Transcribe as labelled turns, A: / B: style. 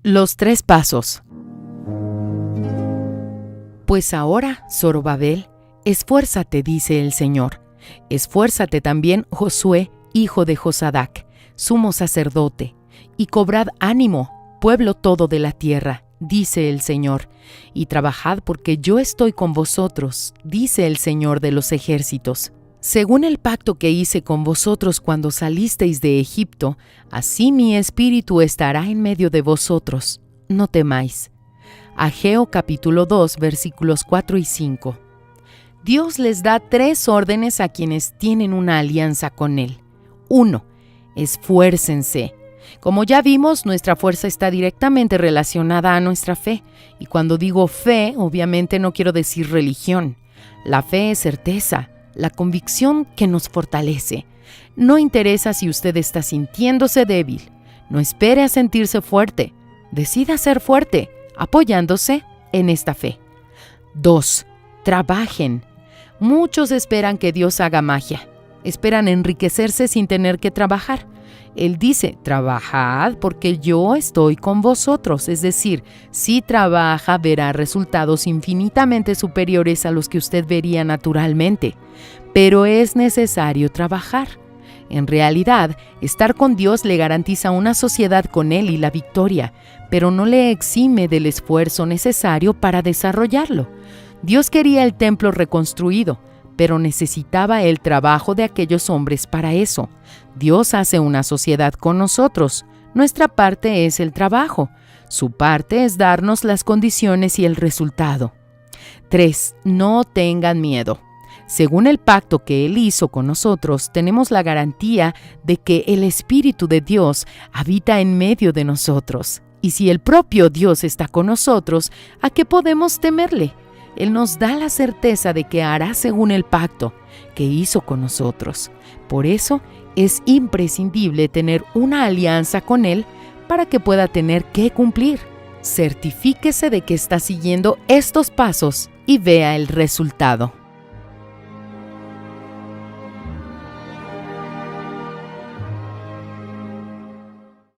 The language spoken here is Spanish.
A: Los 3 pasos. Pues ahora, Zorobabel, esfuérzate, dice el Señor. Esfuérzate también, Josué, hijo de Josadac, sumo sacerdote, y cobrad ánimo, pueblo todo de la tierra, dice el Señor, y trabajad porque yo estoy con vosotros, dice el Señor de los ejércitos. Según el pacto que hice con vosotros cuando salisteis de Egipto, así mi espíritu estará en medio de vosotros. No temáis. Ageo capítulo 2, versículos 4 y 5. Dios les da 3 órdenes a quienes tienen una alianza con Él. 1. Esfuércense. Como ya vimos, nuestra fuerza está directamente relacionada a nuestra fe. Y cuando digo fe, obviamente no quiero decir religión. La fe es certeza, la convicción que nos fortalece. No interesa si usted está sintiéndose débil. No espere a sentirse fuerte. Decida ser fuerte, apoyándose en esta fe. 2. Trabajen. Muchos esperan que Dios haga magia. Esperan enriquecerse sin tener que trabajar. Él dice, trabajad porque yo estoy con vosotros. Es decir, si trabaja, verá resultados infinitamente superiores a los que usted vería naturalmente. Pero es necesario trabajar. En realidad, estar con Dios le garantiza una sociedad con Él y la victoria, pero no le exime del esfuerzo necesario para desarrollarlo. Dios quería el templo reconstruido, pero necesitaba el trabajo de aquellos hombres para eso. Dios hace una sociedad con nosotros. Nuestra parte es el trabajo. Su parte es darnos las condiciones y el resultado. 3. No tengan miedo. Según el pacto que Él hizo con nosotros, tenemos la garantía de que el Espíritu de Dios habita en medio de nosotros. Y si el propio Dios está con nosotros, ¿a qué podemos temerle? Él nos da la certeza de que hará según el pacto que hizo con nosotros. Por eso es imprescindible tener una alianza con Él para que pueda tener que cumplir. Certifíquese de que está siguiendo estos pasos y vea el resultado.